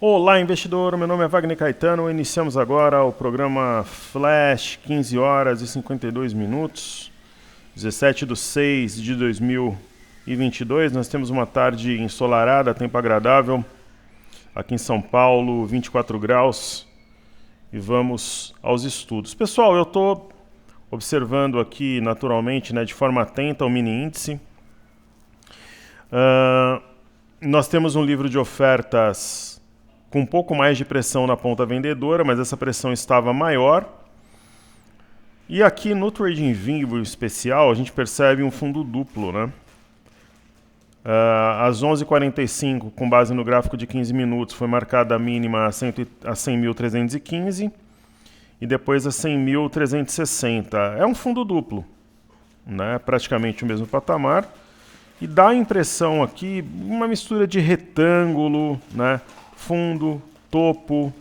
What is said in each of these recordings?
Olá, investidor. Meu nome é Wagner Caetano. Iniciamos agora o programa Flash, 15 horas e 52 minutos, 17/6/2022. Nós temos uma tarde ensolarada, tempo agradável. Aqui em São Paulo, 24 graus. E vamos aos estudos. Pessoal, eu estou observando aqui, naturalmente, de forma atenta, o mini índice. Nós temos um livro de ofertas com um pouco mais de pressão na ponta vendedora, mas essa pressão estava maior. E aqui no TradingView especial, a gente percebe um fundo duplo, né? Às 11h45, com base no gráfico de 15 minutos, foi marcada a mínima a 100.315 e depois a 100.360. É um fundo duplo, né? Praticamente o mesmo patamar. E dá a impressão aqui, uma mistura de retângulo, né? Fundo, topo,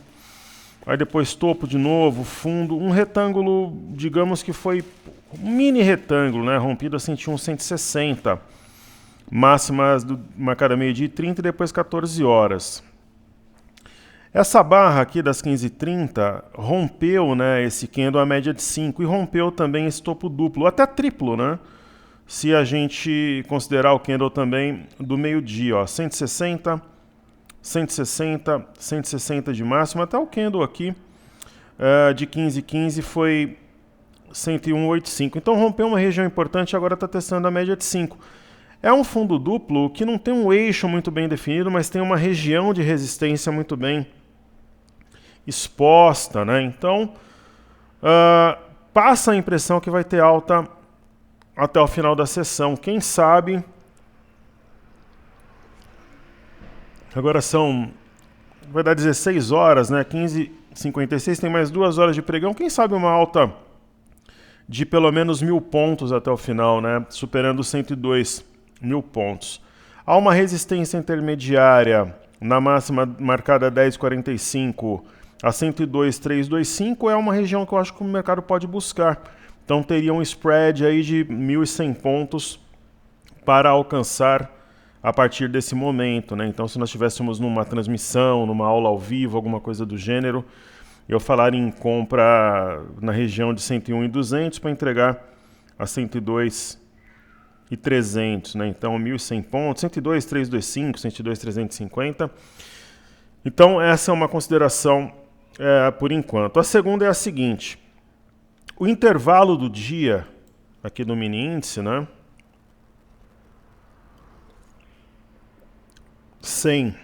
aí depois topo de novo, fundo, um retângulo, digamos que foi um mini retângulo, né? Rompido a 101, 160. Máximas marcada meio-dia e 30 e depois 14 horas. Essa barra aqui das 15h30 rompeu, né, esse candle a média de 5 e rompeu também esse topo duplo, até triplo, né? Se a gente considerar o candle também do meio-dia, ó, 160, 160, 160 de máximo, até o candle aqui de 15h15 foi 101,85. Então rompeu uma região importante e agora está testando a média de 5. É um fundo duplo que não tem um eixo muito bem definido, mas tem uma região de resistência muito bem exposta, né? Então, passa a impressão que vai ter alta até o final da sessão. Quem sabe... Agora vai dar 16 horas, né? 15h56, tem mais 2 horas de pregão. Quem sabe uma alta de pelo menos 1.000 pontos até o final, né? Superando 102.000 pontos. Há uma resistência intermediária na máxima marcada 10,45 a 102,325, é uma região que eu acho que o mercado pode buscar. Então teria um spread aí de 1.100 pontos para alcançar a partir desse momento, né? Então se nós estivéssemos numa transmissão, numa aula ao vivo, alguma coisa do gênero, eu falaria em compra na região de 101,200 para entregar a 102,300, né? Então 1.100 pontos, 102,325, 102,350. Então essa é uma consideração por enquanto. A segunda é a seguinte: o intervalo do dia aqui no mini índice, né? 100,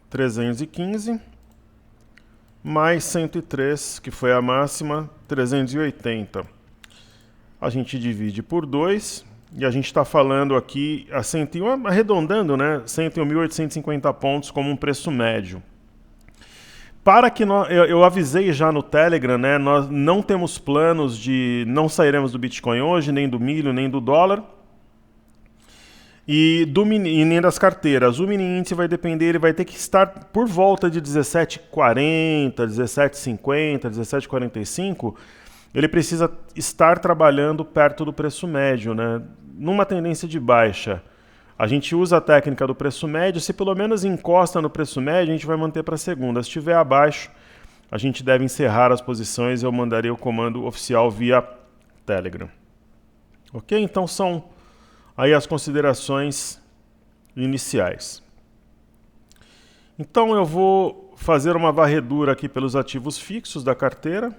315 mais 103, que foi a máxima, 380. A gente divide por 2 e a gente está falando aqui a 101, arredondando, né? 101.850 pontos como um preço médio. Para que eu avisei já no Telegram, né? Nós não temos planos não sairemos do Bitcoin hoje, nem do milho, nem do dólar. E nem das carteiras. O mini índice vai depender, ele vai ter que estar por volta de 17,40, 17,50, 17,45. Ele precisa estar trabalhando perto do preço médio, né? Numa tendência de baixa. A gente usa a técnica do preço médio, se pelo menos encosta no preço médio, a gente vai manter para a segunda. Se estiver abaixo, a gente deve encerrar as posições e eu mandarei o comando oficial via Telegram. Ok? Então são aí as considerações iniciais. Então eu vou fazer uma varredura aqui pelos ativos fixos da carteira,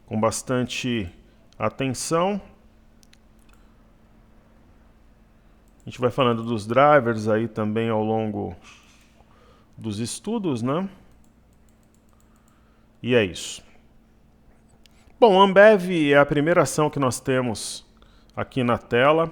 com bastante atenção. A gente vai falando dos drivers aí também ao longo dos estudos, né? E é isso. Bom, Ambev é a primeira ação que nós temos aqui na tela.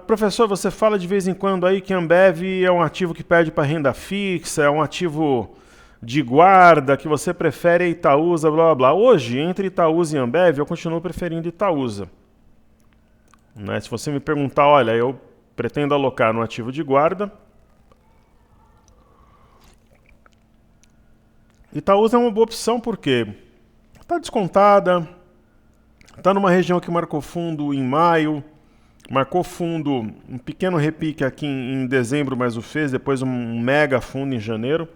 Professor, você fala de vez em quando aí que Ambev é um ativo que perde para renda fixa, é um ativo de guarda, que você prefere Itaúsa, blá blá blá. Hoje, entre Itaúsa e Ambev, eu continuo preferindo Itaúsa. Né? Se você me perguntar, olha, eu pretendo alocar no ativo de guarda, Itaúsa é uma boa opção porque está descontada, está numa região que marcou fundo em maio, Marcou fundo, um pequeno repique aqui em dezembro, mas o fez, depois um mega fundo em janeiro.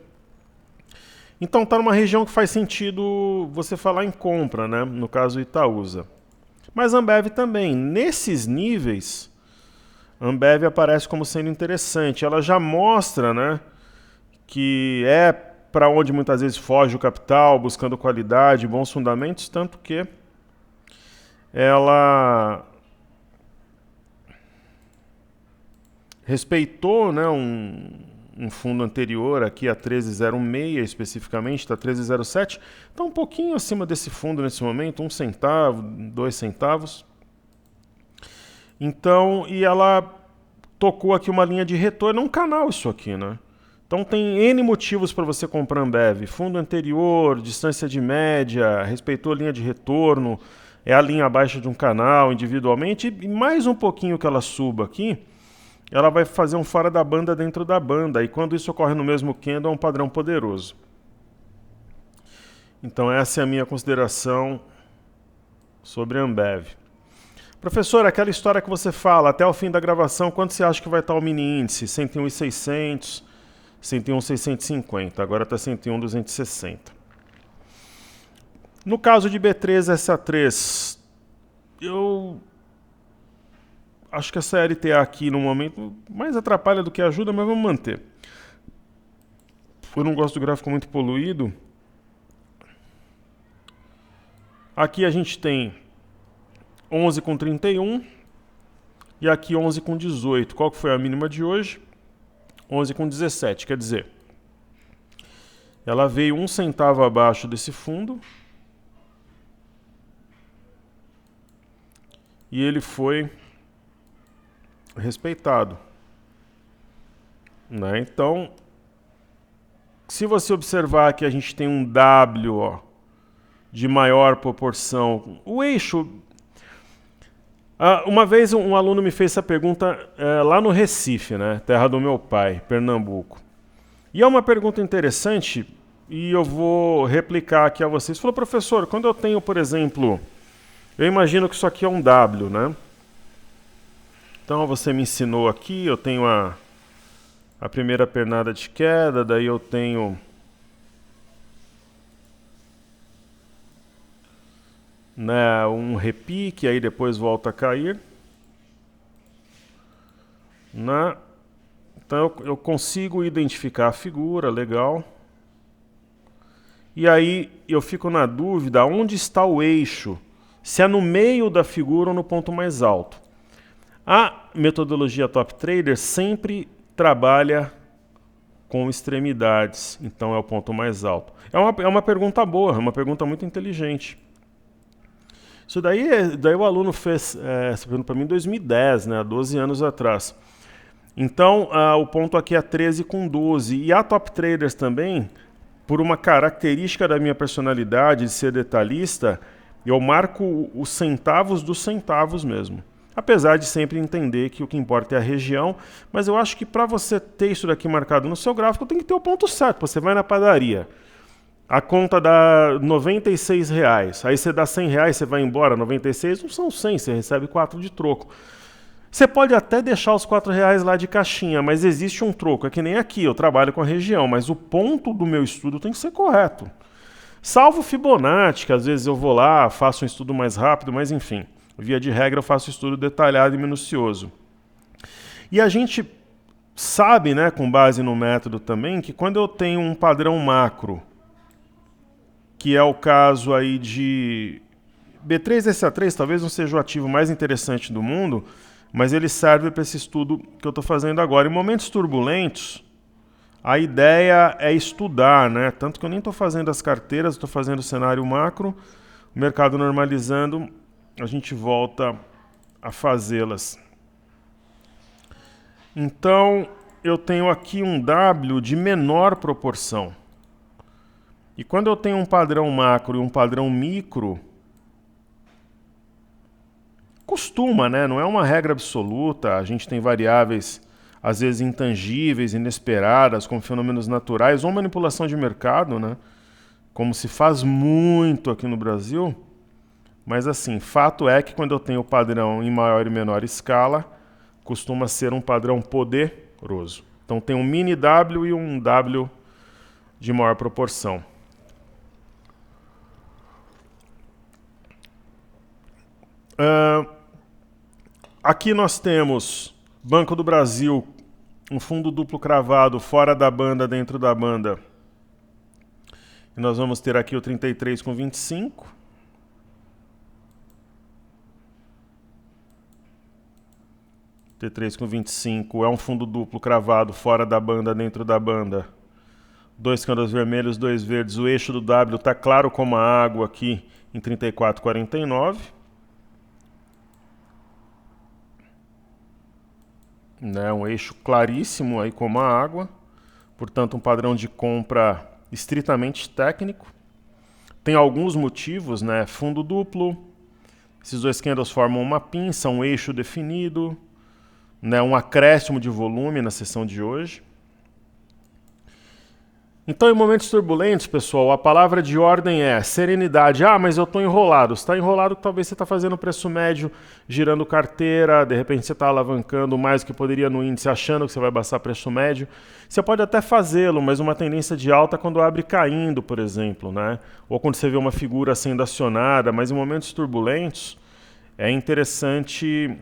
Então está numa região que faz sentido você falar em compra, né? No caso Itaúsa. Mas Ambev também. Nesses níveis, Ambev aparece como sendo interessante. Ela já mostra, né, que é para onde muitas vezes foge o capital, buscando qualidade, bons fundamentos, tanto que ela respeitou, né, um fundo anterior aqui a 13,06 especificamente, está 13,07, está um pouquinho acima desse fundo nesse momento, 1 centavo, 2 centavos. Então, e ela tocou aqui uma linha de retorno, é um canal isso aqui, né? Então tem N motivos para você comprar Ambev. Fundo anterior, distância de média, respeitou a linha de retorno, é a linha abaixo de um canal individualmente, e mais um pouquinho que ela suba aqui, ela vai fazer um fora da banda dentro da banda, e quando isso ocorre no mesmo candle é um padrão poderoso. Então essa é a minha consideração sobre a Ambev. Professor, aquela história que você fala, até o fim da gravação, quanto você acha que vai estar o mini índice? 101,600, 101,650, agora está 101,260. No caso de B3SA3, eu acho que essa LTA aqui no momento mais atrapalha do que ajuda, mas vamos manter. Eu não gosto do gráfico muito poluído. Aqui a gente tem 11,31 e aqui 11,18. Qual que foi a mínima de hoje? 11,17, quer dizer, ela veio 1 centavo abaixo desse fundo e ele foi respeitado, né? Então, se você observar que a gente tem um W, ó, de maior proporção, o eixo... uma vez um aluno me fez essa pergunta lá no Recife, né? Terra do meu pai, Pernambuco. E é uma pergunta interessante e eu vou replicar aqui a vocês. Falou, professor, quando eu tenho, por exemplo, eu imagino que isso aqui é um W, né? Então você me ensinou aqui, eu tenho a primeira pernada de queda, daí eu tenho né, um repique, aí depois volta a cair. Né? Então eu consigo identificar a figura, legal. E aí eu fico na dúvida onde está o eixo, se é no meio da figura ou no ponto mais alto. A metodologia Top Trader sempre trabalha com extremidades, então é o ponto mais alto. É uma pergunta boa, é uma pergunta muito inteligente. Isso daí o aluno fez essa pergunta para mim em 2010, né, há 12 anos atrás. Então, o ponto aqui é 13,12. E a Top Traders também, por uma característica da minha personalidade de ser detalhista, eu marco os centavos dos centavos mesmo. Apesar de sempre entender que o que importa é a região, mas eu acho que para você ter isso daqui marcado no seu gráfico, tem que ter o ponto certo. Você vai na padaria, a conta dá R$96, aí você dá R$100, você vai embora, 96 não são 100, você recebe 4 de troco. Você pode até deixar os R$4 lá de caixinha, mas existe um troco, é que nem aqui, eu trabalho com a região, mas o ponto do meu estudo tem que ser correto. Salvo Fibonacci, que às vezes eu vou lá, faço um estudo mais rápido, mas enfim, via de regra eu faço estudo detalhado e minucioso. E a gente sabe, né, com base no método também, que quando eu tenho um padrão macro, que é o caso aí de B3SA3, talvez não seja o ativo mais interessante do mundo, mas ele serve para esse estudo que eu estou fazendo agora. Em momentos turbulentos, a ideia é estudar, né? Tanto que eu nem estou fazendo as carteiras, estou fazendo o cenário macro, o mercado normalizando, a gente volta a fazê-las. Então, eu tenho aqui um W de menor proporção. E quando eu tenho um padrão macro e um padrão micro, costuma, né? Não é uma regra absoluta, a gente tem variáveis, às vezes intangíveis, inesperadas, como fenômenos naturais ou manipulação de mercado, né? Como se faz muito aqui no Brasil, Mas assim, fato é que quando eu tenho o padrão em maior e menor escala, costuma ser um padrão poderoso. Então tem um mini W e um W de maior proporção. Aqui nós temos Banco do Brasil, um fundo duplo cravado fora da banda, dentro da banda. E nós vamos ter aqui o 33,25. T3,25 é um fundo duplo cravado fora da banda, dentro da banda. 2 candles vermelhos, 2 verdes. O eixo do W está claro como a água aqui em 34,49. Né, um eixo claríssimo aí como a água. Portanto, um padrão de compra estritamente técnico. Tem alguns motivos, né? Fundo duplo. Esses dois candles formam uma pinça, um eixo definido. Né, um acréscimo de volume na sessão de hoje. Então, em momentos turbulentos, pessoal, a palavra de ordem é serenidade. Ah, mas eu estou enrolado. Você está enrolado que talvez você está fazendo preço médio, girando carteira, de repente você está alavancando mais do que poderia no índice, achando que você vai passar preço médio. Você pode até fazê-lo, mas uma tendência de alta quando abre caindo, por exemplo, né? Ou quando você vê uma figura sendo acionada, mas em momentos turbulentos, é interessante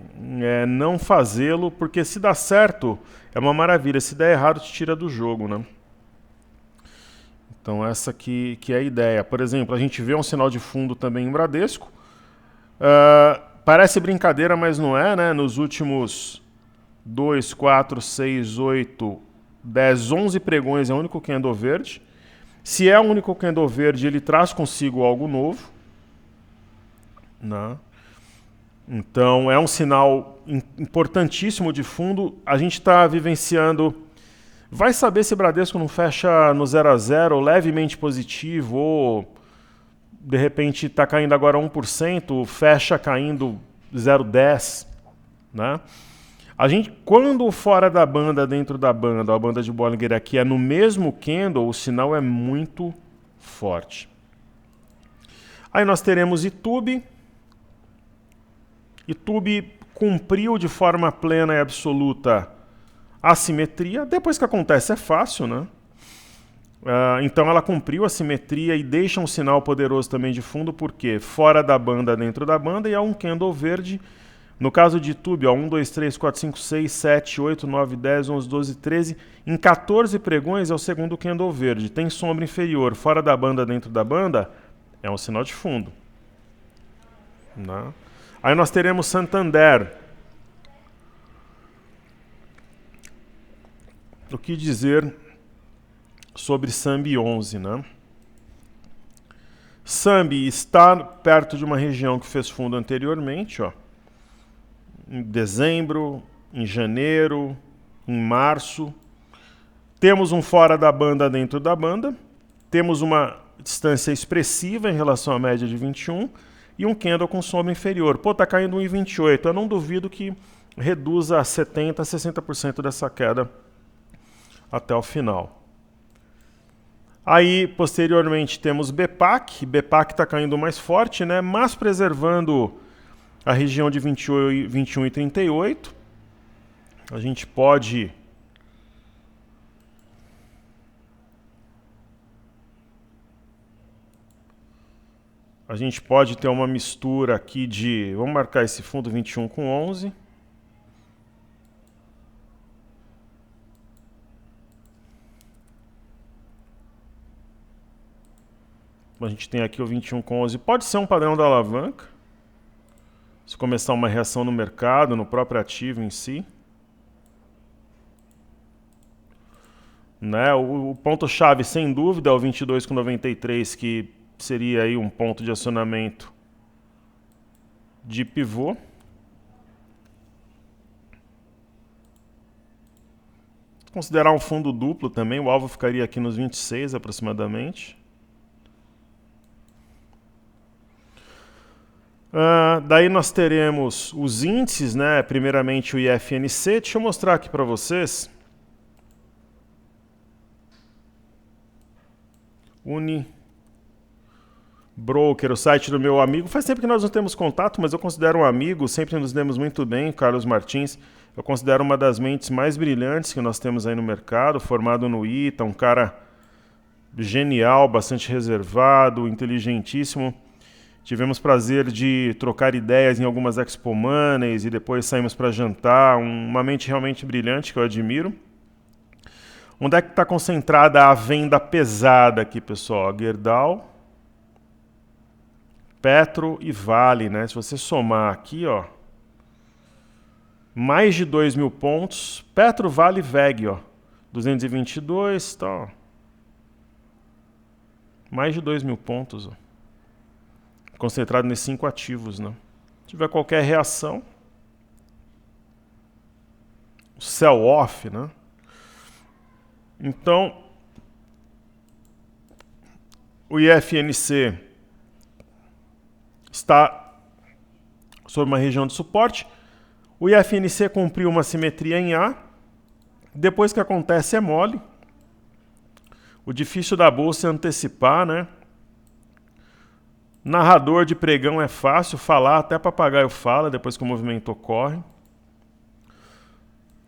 não fazê-lo, porque se dá certo, é uma maravilha. Se der errado, te tira do jogo, né? Então essa que é a ideia. Por exemplo, a gente vê um sinal de fundo também em Bradesco. Parece brincadeira, mas não é, né? Nos últimos 2, 4, 6, 8, 10, 11 pregões é o único candle verde. Se é o único candle verde, ele traz consigo algo novo. Né? Então é um sinal importantíssimo de fundo. A gente está vivenciando... Vai saber se Bradesco não fecha no 0 a 0, levemente positivo, ou de repente está caindo agora 1%, fecha caindo 0,10. Né? A gente, quando fora da banda, dentro da banda, a banda de Bollinger aqui é no mesmo candle, o sinal é muito forte. Aí nós teremos Itube. Itube cumpriu de forma plena e absoluta a simetria. Depois que acontece é fácil, né? Então ela cumpriu a simetria e deixa um sinal poderoso também de fundo, porque fora da banda, dentro da banda, e há um candle verde. No caso de Itube, 1, 2, 3, 4, 5, 6, 7, 8, 9, 10, 11, 12, 13. Em 14 pregões é o segundo candle verde. Tem sombra inferior. Fora da banda, dentro da banda, é um sinal de fundo. Né? Aí nós teremos Santander. O que dizer sobre Sambi 11, né? Sambi está perto de uma região que fez fundo anteriormente, ó. Em dezembro, em janeiro, em março. Temos um fora da banda, dentro da banda. Temos uma distância expressiva em relação à média de 21 e um candle com sombra inferior. Pô, tá caindo 1,28. Eu não duvido que reduza a 70%, 60% dessa queda até o final. Aí, posteriormente, temos BPAC. BPAC está caindo mais forte, né? Mas preservando a região de 21 e 38. A gente pode... ter uma mistura aqui de... Vamos marcar esse fundo 21 com 11. A gente tem aqui o 21 com 11. Pode ser um padrão da alavanca. Se começar uma reação no mercado, no próprio ativo em si. Né? O ponto-chave, sem dúvida, é o 22,93, que seria aí um ponto de acionamento de pivô. Se considerar um fundo duplo também, o alvo ficaria aqui nos 26 aproximadamente. Daí nós teremos os índices, né? Primeiramente o IFNC. Deixa eu mostrar aqui para vocês. Broker, o site do meu amigo. Faz tempo que nós não temos contato, mas eu considero um amigo, sempre nos demos muito bem, Carlos Martins. Eu considero uma das mentes mais brilhantes que nós temos aí no mercado, formado no ITA, um cara genial, bastante reservado, inteligentíssimo. Tivemos prazer de trocar ideias em algumas Expo Moneys e depois saímos para jantar. Uma mente realmente brilhante que eu admiro. Onde é que está concentrada a venda pesada aqui, pessoal? Gerdau, Petro e Vale, né? Se você somar aqui, ó, mais de 2.000 pontos. Petro, Vale e VEG, ó, 222, tá, ó. Mais de 2.000 pontos, ó. Concentrado nesses 5 ativos, né? Se tiver qualquer reação, sell-off, né? Então, o IFNC está sobre uma região de suporte. O IFNC cumpriu uma simetria em A. Depois que acontece é mole. O difícil da bolsa é antecipar, né? Narrador de pregão é fácil, falar até papagaio fala depois que o movimento ocorre.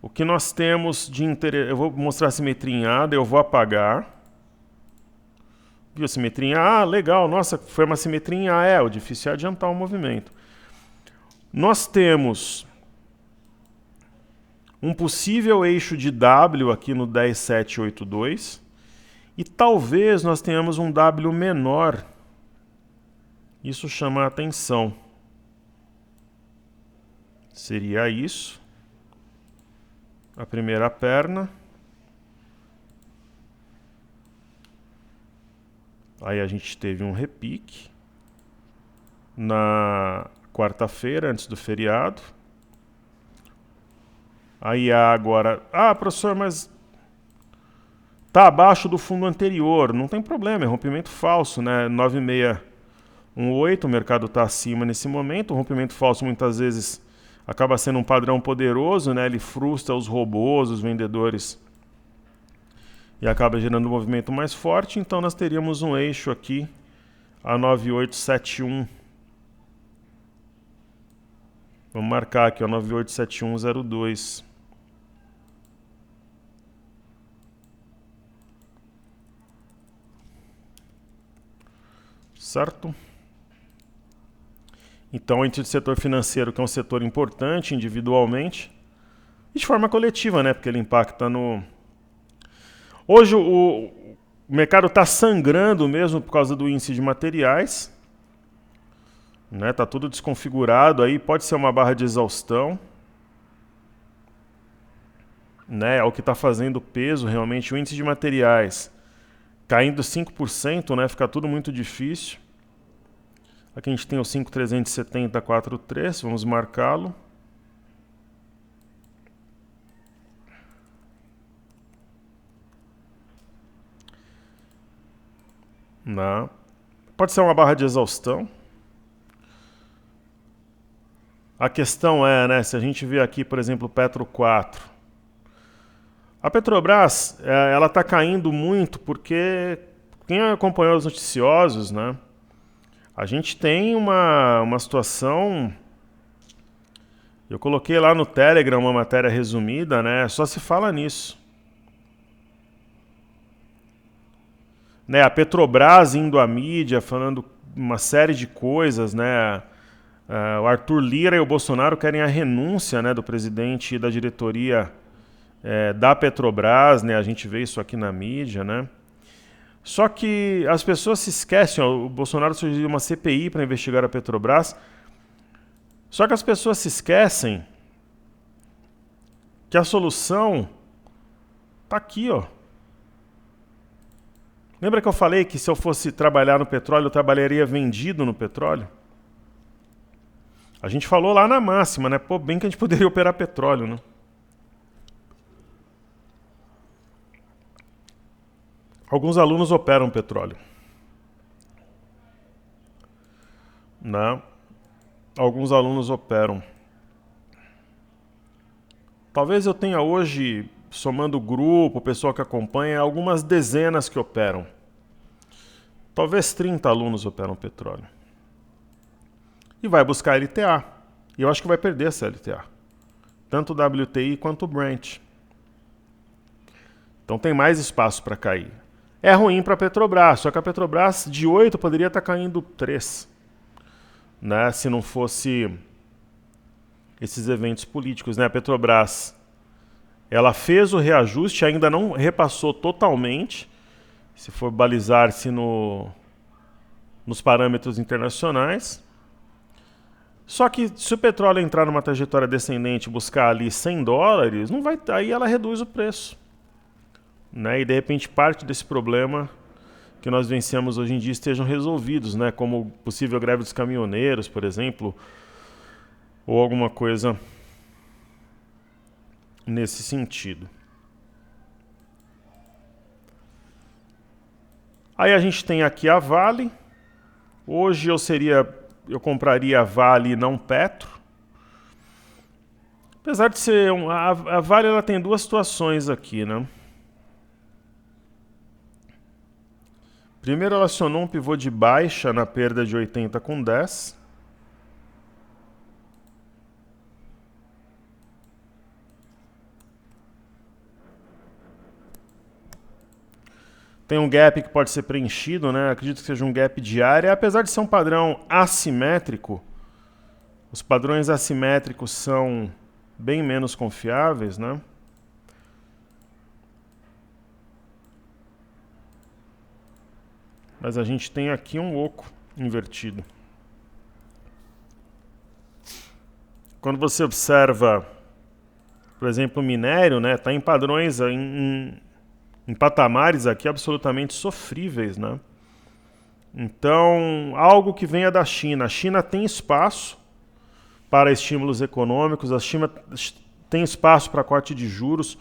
O que nós temos de interesse... Eu vou mostrar a simetria em A, daí eu vou apagar. Viu a simetria em A? Ah, legal, nossa, foi uma simetria em A. O difícil é adiantar o movimento. Nós temos um possível eixo de W aqui no 10782 e talvez nós tenhamos um W menor. Isso chama a atenção. Seria isso. A primeira perna. Aí a gente teve um repique na quarta-feira, antes do feriado. Aí agora... Ah, professor, mas tá abaixo do fundo anterior. Não tem problema, é rompimento falso, né? 9618, o mercado está acima nesse momento. O rompimento falso muitas vezes acaba sendo um padrão poderoso, né? Ele frustra os robôs, os vendedores, e acaba gerando um movimento mais forte. Então nós teríamos um eixo aqui, a 9871. Vamos marcar aqui, ó, 987102. Certo? Então, entre o setor financeiro, que é um setor importante individualmente, e de forma coletiva, né? Porque ele impacta no... Hoje o mercado está sangrando mesmo por causa do índice de materiais. Né? Tá tudo desconfigurado aí, pode ser uma barra de exaustão. Né? É o que está fazendo peso realmente. O índice de materiais caindo 5%, né? Fica tudo muito difícil. Aqui a gente tem o 5.370.43, vamos marcá-lo. Não. Pode ser uma barra de exaustão. A questão é, né, se a gente vê aqui, por exemplo, o Petro 4. A Petrobras, ela está caindo muito porque quem acompanhou os noticiosos, né, a gente tem uma situação... Eu coloquei lá no Telegram uma matéria resumida, né, só se fala nisso. Né, a Petrobras indo à mídia, falando uma série de coisas, né, o Arthur Lira e o Bolsonaro querem a renúncia, né, do presidente e da diretoria da Petrobras, né, a gente vê isso aqui na mídia, né. Só que as pessoas se esquecem, ó, o Bolsonaro sugeriu uma CPI para investigar a Petrobras, só que as pessoas se esquecem que a solução está aqui, ó. Lembra que eu falei que se eu fosse trabalhar no petróleo, eu trabalharia vendido no petróleo? A gente falou lá na máxima, né? Pô, bem que a gente poderia operar petróleo, né? Alguns alunos operam petróleo. Né? Alguns alunos operam. Talvez eu tenha hoje, somando o grupo, o pessoal que acompanha, algumas dezenas que operam. Talvez 30 alunos operam petróleo. E vai buscar LTA. E eu acho que vai perder essa LTA. Tanto o WTI quanto o Brent. Então tem mais espaço para cair. É ruim para a Petrobras, só que a Petrobras de 8 poderia estar caindo 3. Né? Se não fosse esses eventos políticos. Né? A Petrobras ela fez o reajuste, ainda não repassou totalmente, se for balizar-se nos parâmetros internacionais. Só que se o petróleo entrar numa trajetória descendente e buscar ali $100, não vai, aí ela reduz o preço. Né? E de repente parte desse problema que nós vencemos hoje em dia estejam resolvidos, né? Como possível greve dos caminhoneiros, por exemplo, ou alguma coisa nesse sentido. Aí a gente tem aqui a Vale. Hoje eu compraria a Vale e não Petro. Apesar de ser a Vale ela tem duas situações aqui, né? Primeiro ela acionou um pivô de baixa na perda de 80 com 10. Tem um gap que pode ser preenchido, né? Acredito que seja um gap diário. Apesar de ser um padrão assimétrico, os padrões assimétricos são bem menos confiáveis, né? Mas a gente tem aqui um oco invertido. Quando você observa, por exemplo, o minério, né? Está em padrões, em patamares aqui absolutamente sofríveis, né? Então, algo que venha da China. A China tem espaço para estímulos econômicos, a China tem espaço para corte de juros.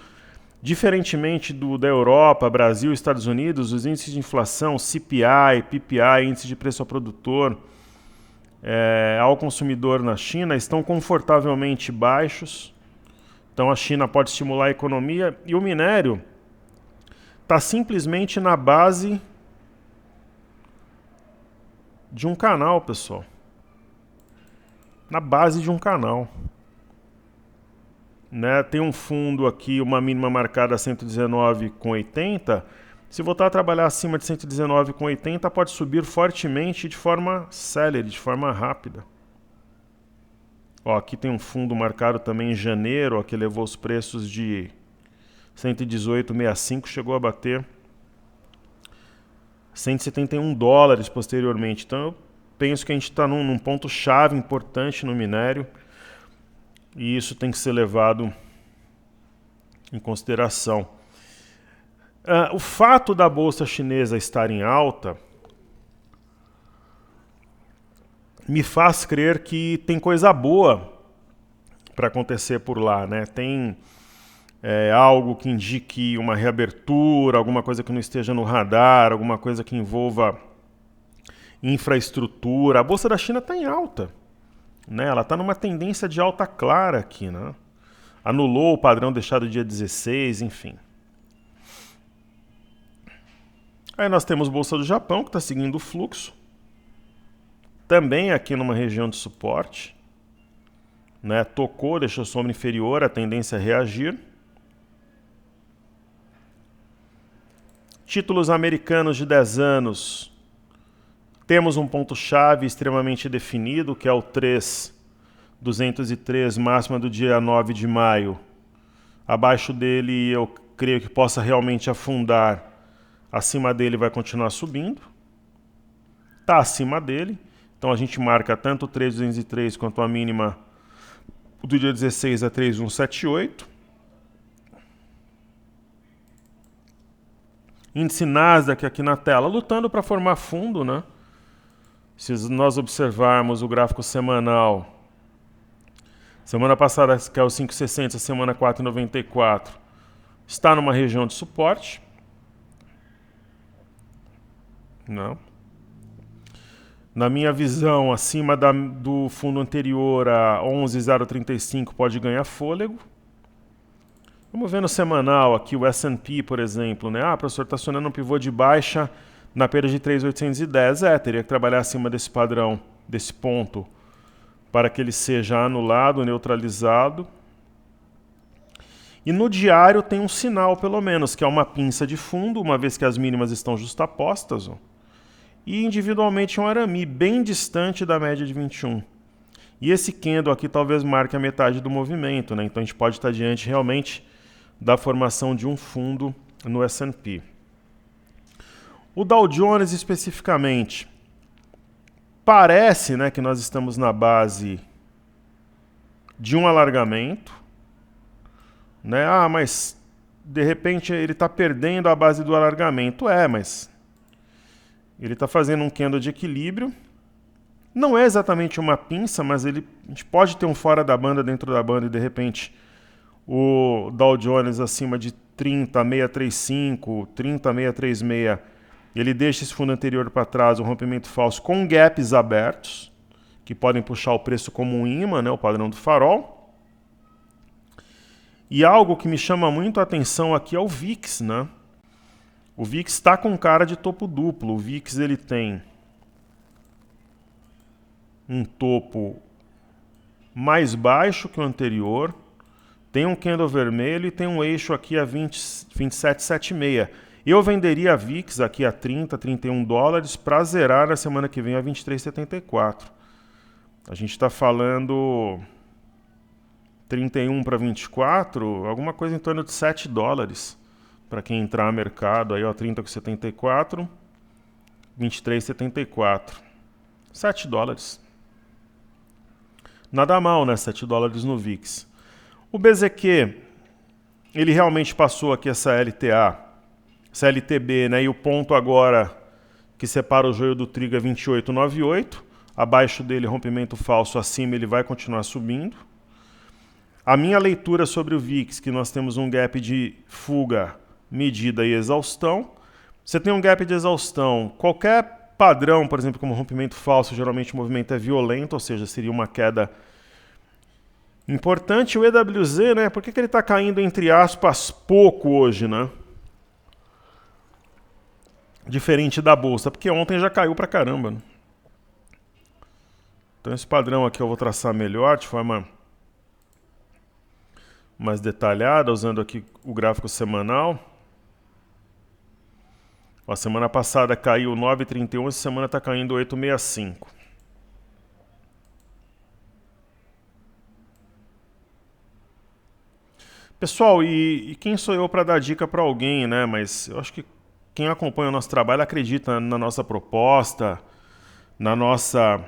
Diferentemente da Europa, Brasil e Estados Unidos, os índices de inflação, CPI, PPI, índice de preço ao produtor, ao consumidor na China, estão confortavelmente baixos. Então a China pode estimular a economia e o minério está simplesmente na base de um canal, pessoal. Na base de um canal. Né? Tem um fundo aqui, uma mínima marcada a 119,80. Se voltar a trabalhar acima de 119,80, pode subir fortemente de forma célere, de forma rápida. Ó, aqui tem um fundo marcado também em janeiro, ó, que levou os preços de 118,65, chegou a bater $171 posteriormente. Então eu penso que a gente está num ponto-chave importante no minério e isso tem que ser levado em consideração. O fato da bolsa chinesa estar em alta me faz crer que tem coisa boa para acontecer por lá, né? Tem algo que indique uma reabertura, alguma coisa que não esteja no radar, alguma coisa que envolva infraestrutura. A bolsa da China está em alta, né? Ela está numa tendência de alta clara aqui, né? Anulou o padrão deixado dia 16, enfim. Aí nós temos a bolsa do Japão, que está seguindo o fluxo. Também aqui numa região de suporte, né? Tocou, deixou sombra inferior, a tendência a reagir. Títulos americanos de 10 anos. Temos um ponto-chave extremamente definido, que é o 3,203, máxima do dia 9 de maio. Abaixo dele eu creio que possa realmente afundar. Acima dele vai continuar subindo. Está acima dele. Então a gente marca tanto o 3,203 quanto a mínima do dia 16 a 3,178. Índice Nasdaq aqui na tela, lutando para formar fundo, né? Se nós observarmos o gráfico semanal, semana passada que é o 5,60, semana 4,94, está numa região de suporte. Não. Na minha visão, acima do fundo anterior a 11,035 pode ganhar fôlego. Vamos ver no semanal aqui o S&P, por exemplo, né? Professor, está acionando um pivô de baixa Na perda de 3.810, teria que trabalhar acima desse padrão, desse ponto, para que ele seja anulado, neutralizado. E no diário tem um sinal, pelo menos, que é uma pinça de fundo, uma vez que as mínimas estão justapostas. E individualmente um arame bem distante da média de 21. E esse candle aqui talvez marque a metade do movimento, né? Então a gente pode estar diante realmente da formação de um fundo no S&P. O Dow Jones especificamente, parece, né, que nós estamos na base de um alargamento, né? Mas de repente ele está perdendo a base do alargamento. Mas ele está fazendo um candle de equilíbrio. Não é exatamente uma pinça, mas a gente pode ter um fora da banda dentro da banda e de repente o Dow Jones acima de 30.635, 30.636, ele deixa esse fundo anterior para trás, um rompimento falso com gaps abertos, que podem puxar o preço como um imã, né, o padrão do farol. E algo que me chama muito a atenção aqui é o VIX, né? O VIX está com cara de topo duplo. O VIX ele tem um topo mais baixo que o anterior, tem um candle vermelho e tem um eixo aqui a 27,76. Eu venderia a VIX aqui a 30, 31 dólares para zerar na semana que vem a 23,74. A gente está falando 31 para 24, alguma coisa em torno de 7 dólares para quem entrar no mercado. Aí, ó, 30,74, 23,74. 7 dólares. Nada mal, né? 7 dólares no VIX. O BZQ, ele realmente passou aqui essa LTA, essa LTB, né? E o ponto agora que separa o joio do trigo é 28,98. Abaixo dele, rompimento falso, acima ele vai continuar subindo. A minha leitura sobre o VIX, que nós temos um gap de fuga, medida e exaustão. Você tem um gap de exaustão, qualquer padrão, por exemplo, como rompimento falso, geralmente o movimento é violento, ou seja, seria uma queda importante. O EWZ, né? Por que ele está caindo, entre aspas, pouco hoje, né? Diferente da bolsa, porque ontem já caiu pra caramba, né? Então esse padrão aqui eu vou traçar melhor, de forma mais detalhada, usando aqui o gráfico semanal. A semana passada caiu 9,31, essa semana está caindo 8,65. Pessoal, e quem sou eu para dar dica para alguém, né? Mas eu acho que quem acompanha o nosso trabalho acredita na nossa proposta, na nossa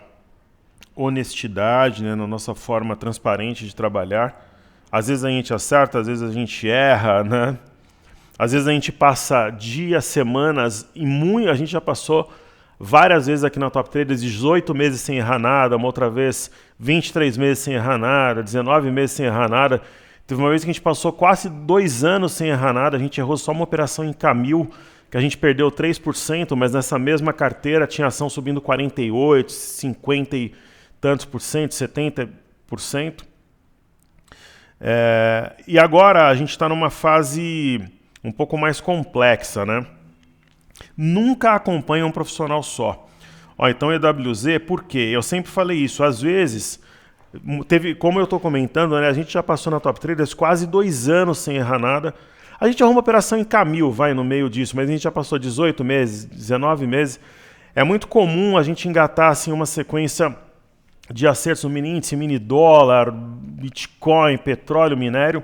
honestidade, né? Na nossa forma transparente de trabalhar. Às vezes a gente acerta, às vezes a gente erra, né? Às vezes a gente passa dias, semanas, a gente já passou várias vezes aqui na Top Traders 18 meses sem errar nada, uma outra vez 23 meses sem errar nada, 19 meses sem errar nada. Teve uma vez que a gente passou quase 2 anos sem errar nada, a gente errou só uma operação em Camil, que a gente perdeu 3%, mas nessa mesma carteira tinha ação subindo 48%, 50 e tantos por cento, 70%. E agora a gente está numa fase um pouco mais complexa, né? Nunca acompanha um profissional só. Então EWZ, por quê? Eu sempre falei isso, às vezes, como eu estou comentando, né, a gente já passou na Top Traders quase 2 anos sem errar nada. A gente arruma operação em Camil, vai no meio disso, mas a gente já passou 18 meses, 19 meses. É muito comum a gente engatar assim, uma sequência de acertos no mini índice, mini dólar, Bitcoin, petróleo, minério.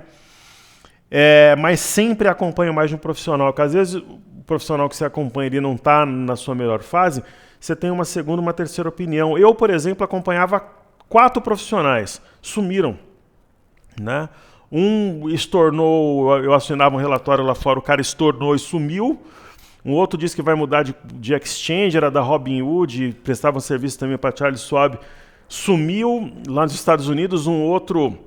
Mas sempre acompanho mais de um profissional, porque às vezes o profissional que você acompanha ele não está na sua melhor fase, você tem uma segunda, uma terceira opinião. Eu, por exemplo, acompanhava 4 profissionais, sumiram, né? Um estornou, eu assinava um relatório lá fora, o cara estornou e sumiu. Um outro disse que vai mudar de exchange, era da Robinhood, prestava um serviço também para Charles Schwab, sumiu lá nos Estados Unidos. Um outro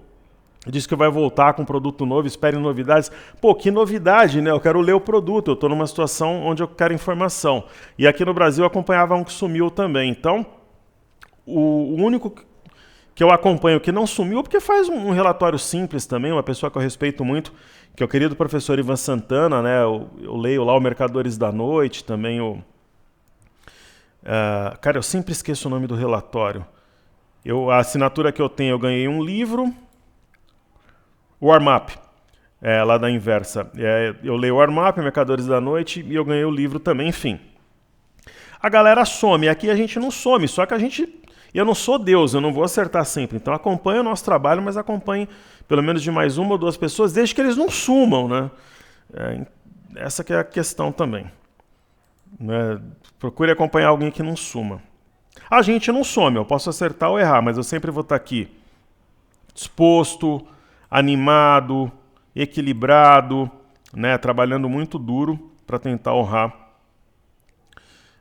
disse que vai voltar com produto novo, espere novidades. Pô, que novidade, né? Eu quero ler o produto, eu estou numa situação onde eu quero informação. E aqui no Brasil eu acompanhava um que sumiu também. Então, o único que eu acompanho que não sumiu, porque faz um relatório simples também, uma pessoa que eu respeito muito, que é o querido professor Ivan Santana, né? Eu leio lá o Mercadores da Noite, também o Cara, eu sempre esqueço o nome do relatório. A assinatura que eu tenho, eu ganhei um livro, Warm-up, lá da Inversa. Eu leio o Warm-up, Mercadores da Noite, e eu ganhei o livro também, enfim. A galera some, aqui a gente não some, só que eu não sou Deus, eu não vou acertar sempre. Então acompanhe o nosso trabalho, mas acompanhe pelo menos de mais uma ou duas pessoas, desde que eles não sumam, né? Essa que é a questão também. Né? Procure acompanhar alguém que não suma. A gente não some, eu posso acertar ou errar, mas eu sempre vou estar aqui disposto, animado, equilibrado, né? Trabalhando muito duro para tentar honrar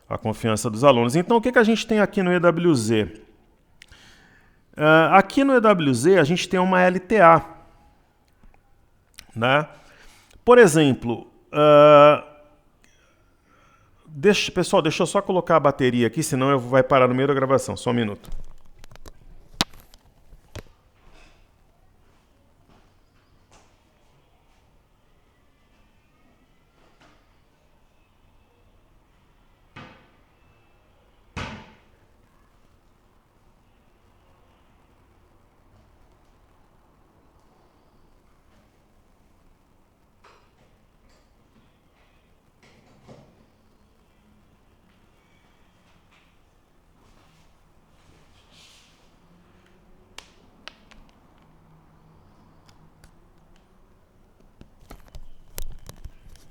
a confiança dos alunos. Então, o que a gente tem aqui no EWZ? Aqui no EWZ, a gente tem uma LTA. Né? Por exemplo, pessoal, deixa eu só colocar a bateria aqui, senão vai parar no meio da gravação. Só um minuto.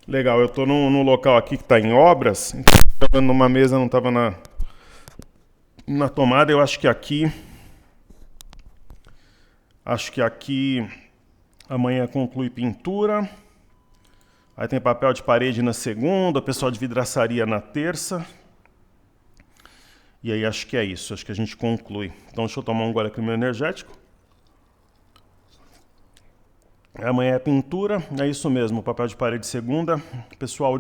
Legal, eu estou num local aqui que está em obras, estava numa mesa, não estava na tomada. Eu acho que aqui amanhã conclui pintura, aí tem papel de parede na segunda, o pessoal de vidraçaria na terça, e aí acho que é isso, acho que a gente conclui. Então deixa eu tomar um gole aqui no meu energético. Amanhã é pintura, é isso mesmo, papel de parede segunda, pessoal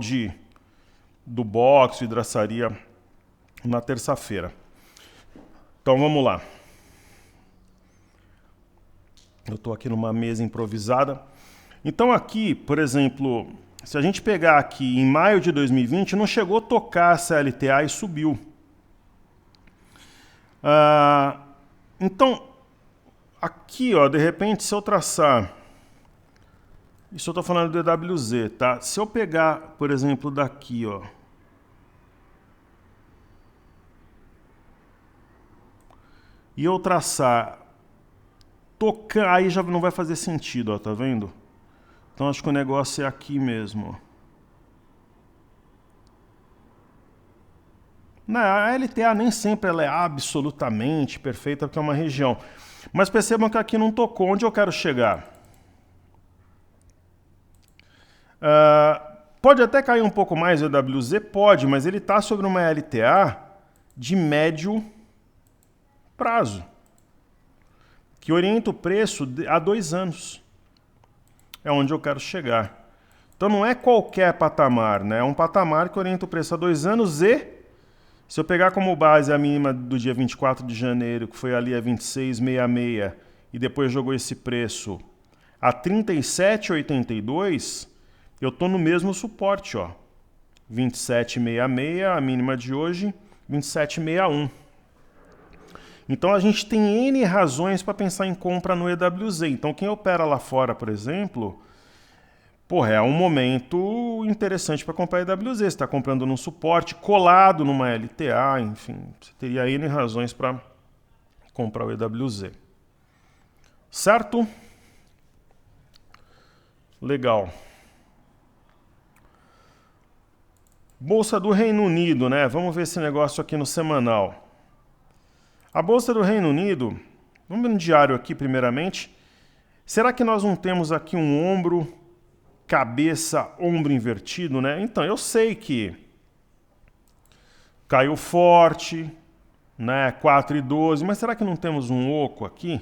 do box, vidraçaria na terça-feira. Então vamos lá. Eu estou aqui numa mesa improvisada. Então aqui, por exemplo, se a gente pegar aqui em maio de 2020, não chegou a tocar a CLTA e subiu. Então, aqui, ó, de repente, se eu traçar... Isso eu estou falando do EWZ, tá? Se eu pegar, por exemplo, daqui, ó. E eu traçar... aí já não vai fazer sentido, ó, tá vendo? Então acho que o negócio é aqui mesmo. Não, a LTA nem sempre ela é absolutamente perfeita, porque é uma região. Mas percebam que aqui não tocou. Onde eu quero chegar? Pode até cair um pouco mais o EWZ? Pode, mas ele está sobre uma LTA de médio prazo, que orienta o preço há 2 anos. É onde eu quero chegar. Então não é qualquer patamar, né? É um patamar que orienta o preço há 2 anos e, se eu pegar como base a mínima do dia 24 de janeiro, que foi ali a 26,66, e depois jogou esse preço a 37,82, eu estou no mesmo suporte, ó. 27,66, a mínima de hoje, 27,61. Então a gente tem N razões para pensar em compra no EWZ. Então quem opera lá fora, por exemplo, é um momento interessante para comprar EWZ. Você está comprando num suporte, colado numa LTA, enfim, você teria N razões para comprar o EWZ. Certo? Legal. Bolsa do Reino Unido, né? Vamos ver esse negócio aqui no semanal. A Bolsa do Reino Unido, vamos ver no diário aqui primeiramente. Será que nós não temos aqui um ombro, cabeça, ombro invertido, né? Então, eu sei que caiu forte, né? 4,12, mas será que não temos um oco aqui?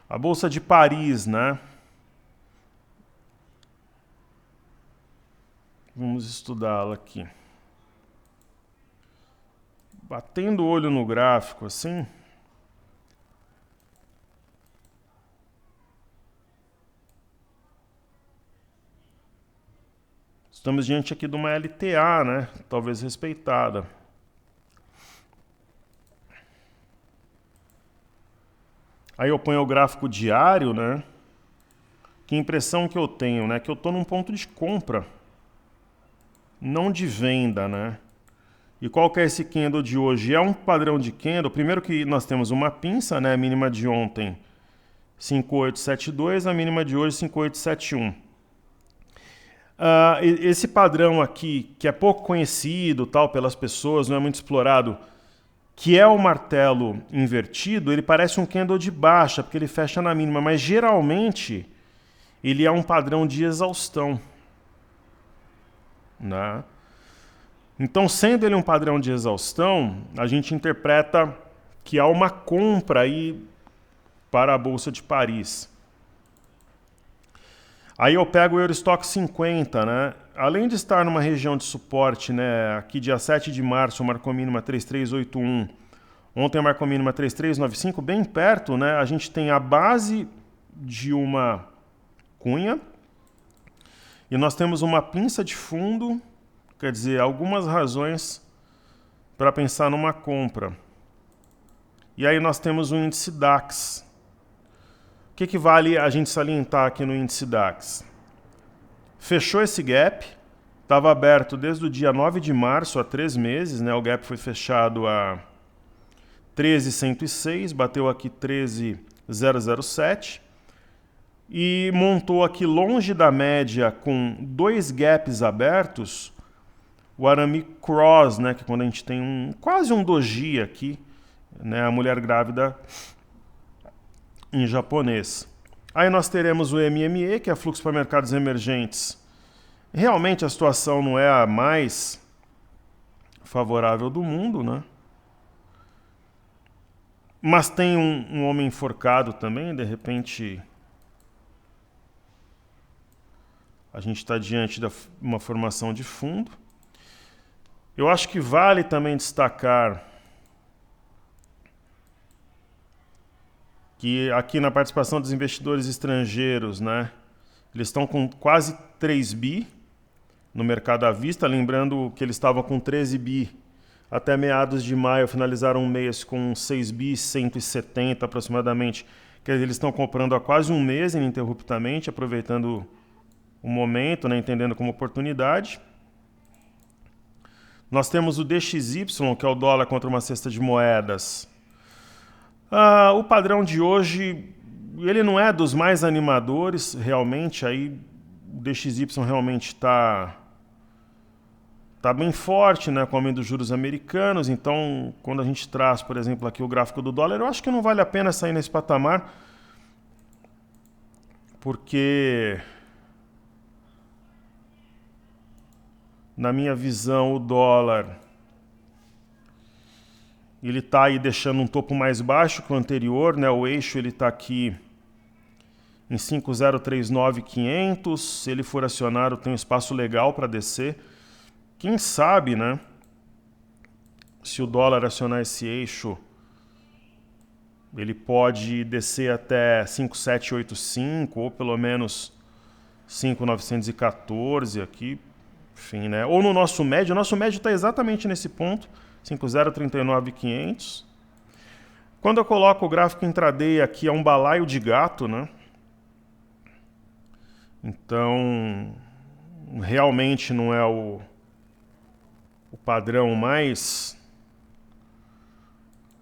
A Bolsa de Paris, né? Vamos estudá-la aqui. Batendo o olho no gráfico assim, estamos diante aqui de uma LTA, né? Talvez respeitada. Aí eu ponho o gráfico diário, né? Que impressão que eu tenho, né? Que eu estou num ponto de compra, não de venda, né? E qual que é esse candle de hoje? É um padrão de candle. Primeiro que nós temos uma pinça, né? A mínima de ontem 5872, a mínima de hoje 5871. Esse padrão aqui, que é pouco conhecido tal pelas pessoas, não é muito explorado, que é o martelo invertido, ele parece um candle de baixa, porque ele fecha na mínima, mas geralmente ele é um padrão de exaustão, né? Então, sendo ele um padrão de exaustão, a gente interpreta que há uma compra aí para a Bolsa de Paris. Aí eu pego o Eurostock 50, né? Além de estar numa região de suporte, né? Aqui dia 7 de março marcou mínima 3381. Ontem marcou mínima 3395, bem perto, né? A gente tem a base de uma cunha e nós temos uma pinça de fundo, quer dizer, algumas razões para pensar numa compra. E aí nós temos o índice DAX. O que vale a gente salientar aqui no índice DAX? Fechou esse gap, estava aberto desde o dia 9 de março, há 3 meses, né? O gap foi fechado a 13.106, bateu aqui 13.007 e montou aqui longe da média com 2 gaps abertos, o arame cross, né? Que é quando a gente tem quase um doji aqui, né? A mulher grávida em japonês. Aí nós teremos o MME, que é fluxo para mercados emergentes. Realmente a situação não é a mais favorável do mundo, né? Mas tem um homem enforcado também, de repente a gente está diante de uma formação de fundo. Eu acho que vale também destacar que aqui na participação dos investidores estrangeiros, né, eles estão com quase 3 bi no mercado à vista, lembrando que eles estavam com 13 bi até meados de maio, finalizaram um mês com 6 bi 170 aproximadamente. Quer dizer, eles estão comprando há quase um mês ininterruptamente, aproveitando o momento, né, entendendo como oportunidade. Nós temos o DXY, que é o dólar contra uma cesta de moedas. O padrão de hoje, ele não é dos mais animadores, realmente. Aí o DXY realmente está bem forte, né, com o aumento dos juros americanos. Então, quando a gente traz, por exemplo, aqui o gráfico do dólar, eu acho que não vale a pena sair nesse patamar, porque, na minha visão, o dólar ele está aí deixando um topo mais baixo que o anterior, né? O eixo ele está aqui em 5039,500. Se ele for acionado, tem um espaço legal para descer. Quem sabe, né? Se o dólar acionar esse eixo, ele pode descer até 5785 ou pelo menos 5914 aqui, enfim, né? Ou no nosso médio. O nosso médio está exatamente nesse ponto. 5039,500. Quando eu coloco o gráfico intraday aqui, é um balaio de gato, né? Então, realmente não é o padrão mais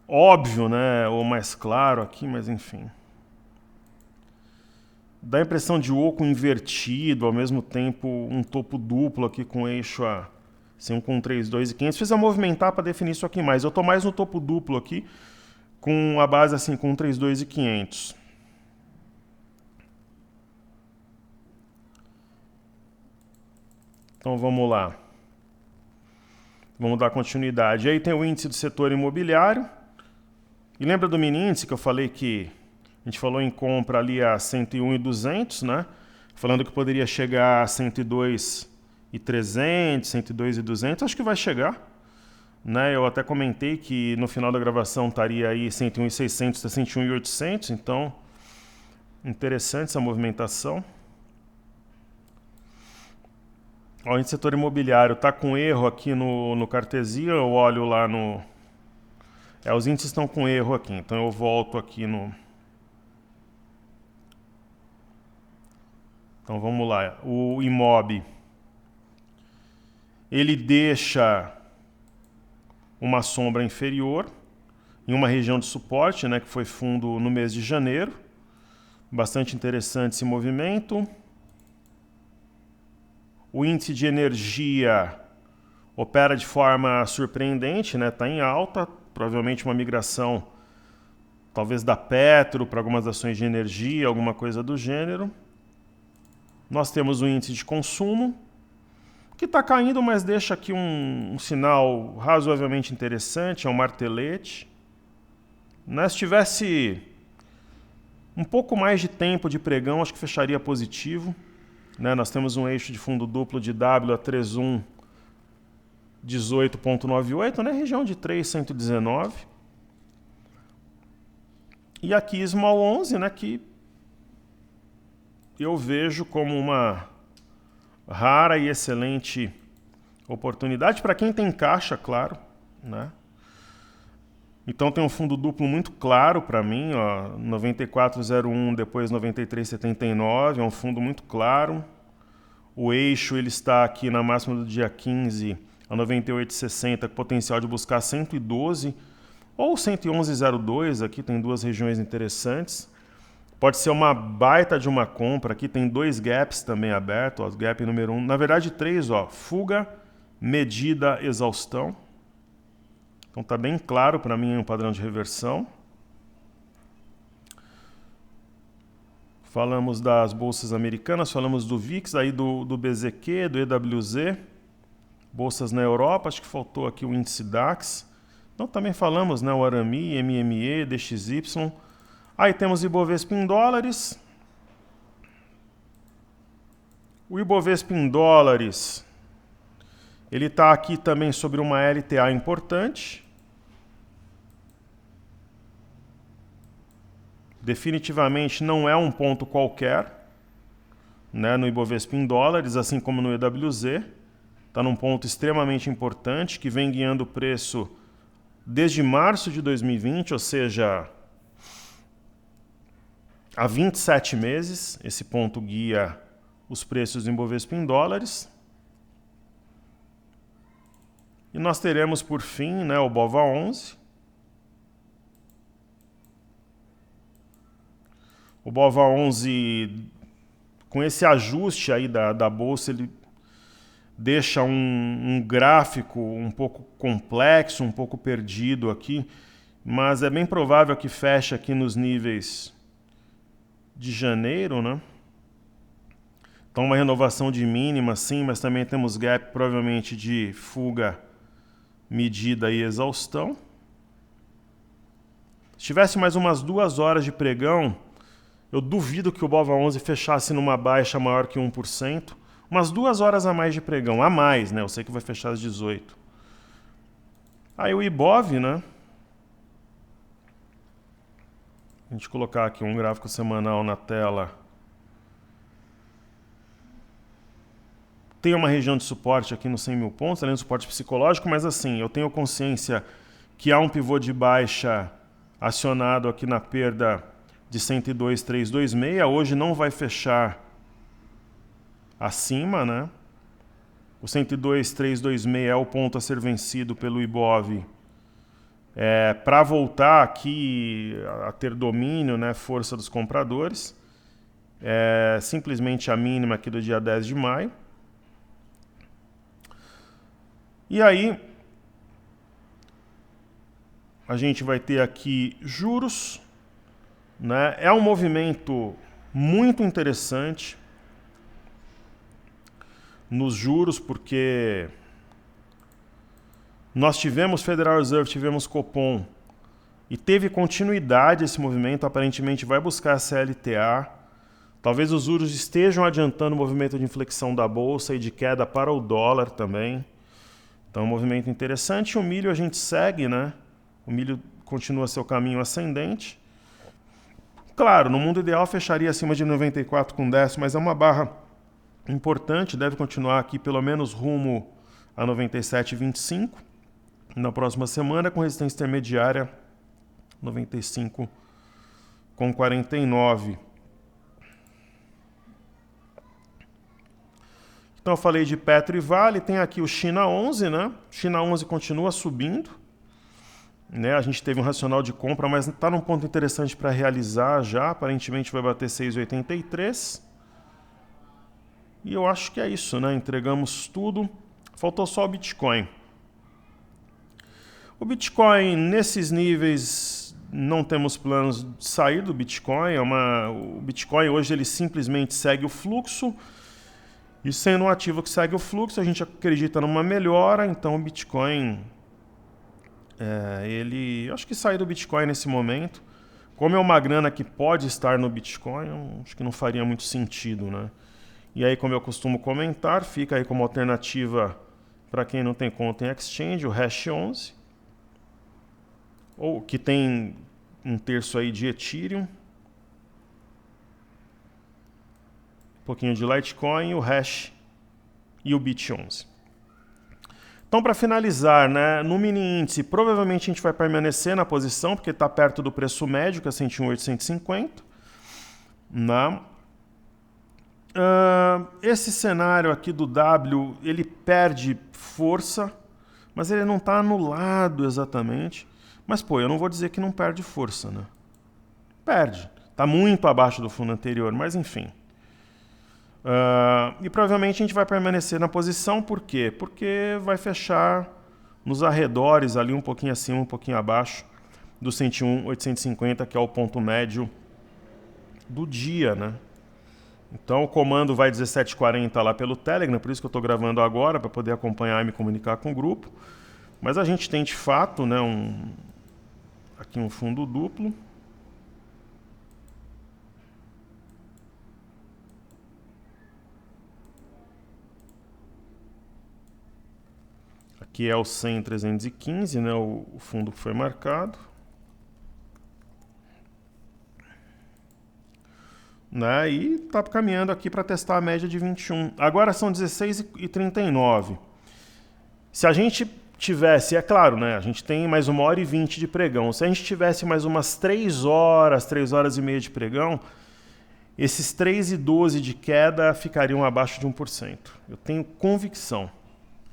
óbvio, né? Ou mais claro aqui, mas enfim. Dá a impressão de oco invertido, ao mesmo tempo um topo duplo aqui com eixo a 1,32,500. Fiz a movimentar para definir isso aqui mais. Eu estou mais no topo duplo aqui, com a base assim, com 1,32,500. Então vamos lá. Vamos dar continuidade. Aí tem o índice do setor imobiliário. E lembra do mini índice que eu falei que a gente falou em compra ali a 101,200, né? Falando que poderia chegar a 102,300, 102,200, acho que vai chegar, né? Eu até comentei que no final da gravação estaria aí 101,600 a 101,800, então interessante essa movimentação. O índice setor imobiliário está com erro aqui no Cartesia, eu olho lá no... os índices estão com erro aqui, então eu volto aqui no Então vamos lá. O IMOB, ele deixa uma sombra inferior em uma região de suporte, né, que foi fundo no mês de janeiro. Bastante interessante esse movimento. O índice de energia opera de forma surpreendente, né? Está em alta, provavelmente uma migração talvez da Petro para algumas ações de energia, alguma coisa do gênero. Nós temos o índice de consumo, que está caindo, mas deixa aqui um sinal razoavelmente interessante, é um martelete. Né? Se tivesse um pouco mais de tempo de pregão, acho que fecharia positivo. Né? Nós temos um eixo de fundo duplo de W a 3118,98, né? Região de 3,119. E aqui Small 11, né? Que eu vejo como uma rara e excelente oportunidade para quem tem caixa, claro, né? Então tem um fundo duplo muito claro para mim, ó, 94,01 depois 93,79, é um fundo muito claro. O eixo ele está aqui na máxima do dia 15 a 98,60, com potencial de buscar 112 ou 111,02, aqui tem duas regiões interessantes. Pode ser uma baita de uma compra, aqui tem dois gaps também abertos, ó, gap número 1, na verdade 3, ó, fuga, medida, exaustão. Então está bem claro para mim um padrão de reversão. Falamos das bolsas americanas, falamos do VIX, aí do BZQ, do EWZ. Bolsas na Europa, acho que faltou aqui o índice DAX. Então também falamos, né, o Arami, MME, DXY. Aí temos Ibovespa em dólares. O Ibovespa em dólares, ele está aqui também sobre uma LTA importante. Definitivamente não é um ponto qualquer, né, no Ibovespa em dólares, assim como no EWZ. Está num ponto extremamente importante, que vem guiando o preço desde março de 2020, ou seja, há 27 meses. Esse ponto guia os preços do Ibovespa em dólares. E nós teremos, por fim, né, o BOVA11. O BOVA11, com esse ajuste aí da bolsa, ele deixa um gráfico um pouco complexo, um pouco perdido aqui, mas é bem provável que feche aqui nos níveis de janeiro, né? Então uma renovação de mínima, sim, mas também temos gap provavelmente de fuga, medida e exaustão. Se tivesse mais umas 2 horas de pregão, eu duvido que o BOVA11 fechasse numa baixa maior que 1%. Umas 2 horas a mais de pregão. A mais, né? Eu sei que vai fechar às 18. Aí o IBOV, né? A gente colocar aqui um gráfico semanal na tela. Tem uma região de suporte aqui nos 100 mil pontos, além do suporte psicológico, mas assim, eu tenho consciência que há um pivô de baixa acionado aqui na perda de 102,326, hoje não vai fechar acima, né? O 102,326 é o ponto a ser vencido pelo IBOV para voltar aqui a ter domínio, né, força dos compradores. É simplesmente a mínima aqui do dia 10 de maio. E aí a gente vai ter aqui juros, né? É um movimento muito interessante nos juros, porque nós tivemos Federal Reserve, tivemos Copom, e teve continuidade esse movimento, aparentemente vai buscar a CLTA. Talvez os juros estejam adiantando o movimento de inflexão da Bolsa e de queda para o dólar também. Então é um movimento interessante. O milho a gente segue, né? O milho continua seu caminho ascendente. Claro, no mundo ideal fecharia acima de 94,10, mas é uma barra importante, deve continuar aqui pelo menos rumo a 97,25 na próxima semana, com resistência intermediária 95,49. Então eu falei de Petro e Vale, tem aqui o China 11, né? China 11 continua subindo, né? A gente teve um racional de compra, mas está num ponto interessante para realizar já, aparentemente vai bater 6,83. E eu acho que é isso, né? Entregamos tudo, faltou só o Bitcoin. O Bitcoin, nesses níveis, não temos planos de sair do Bitcoin. O Bitcoin hoje ele simplesmente segue o fluxo. E sendo um ativo que segue o fluxo, a gente acredita numa melhora. Então o Bitcoin, acho que sair do Bitcoin nesse momento, como é uma grana que pode estar no Bitcoin, acho que não faria muito sentido, né? E aí, como eu costumo comentar, fica aí como alternativa para quem não tem conta em exchange, o Hash 11, ou que tem um terço aí de Ethereum, um pouquinho de Litecoin, o Hash e o BIT11. Então, para finalizar, né, no mini índice, provavelmente a gente vai permanecer na posição, porque está perto do preço médio, que é 101.850. Né? Esse cenário aqui do W, ele perde força, mas ele não está anulado exatamente. Mas, pô, eu não vou dizer que não perde força, né? Perde. Está muito abaixo do fundo anterior, mas enfim. E provavelmente a gente vai permanecer na posição, por quê? Porque vai fechar nos arredores, ali um pouquinho acima, um pouquinho abaixo do 101.850, que é o ponto médio do dia, né? Então o comando vai 17h40 lá pelo Telegram, por isso que eu estou gravando agora, para poder acompanhar e me comunicar com o grupo. Mas a gente tem de fato, né, aqui um fundo duplo. Aqui é o 100.315, né, o fundo que foi marcado. Né, e está caminhando aqui para testar a média de 21. Agora são 16h39. Se a gente tivesse, é claro, né, a gente tem mais 1h20 de pregão. Se a gente tivesse mais umas 3 horas e meia de pregão, esses 3,12 de queda ficariam abaixo de 1%. Eu tenho convicção,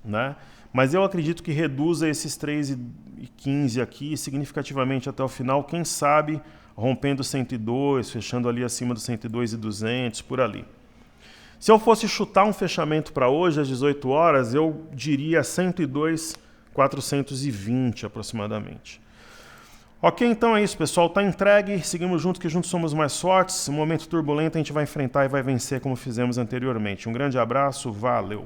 né? Mas eu acredito que reduza esses 3,15 aqui significativamente até o final, quem sabe rompendo 102, fechando ali acima dos 102.200, por ali. Se eu fosse chutar um fechamento para hoje, às 18 horas, eu diria 102.420 aproximadamente. Ok, então é isso, pessoal. Tá entregue. Seguimos juntos, que juntos somos mais fortes. Um momento turbulento a gente vai enfrentar e vai vencer como fizemos anteriormente. Um grande abraço, valeu!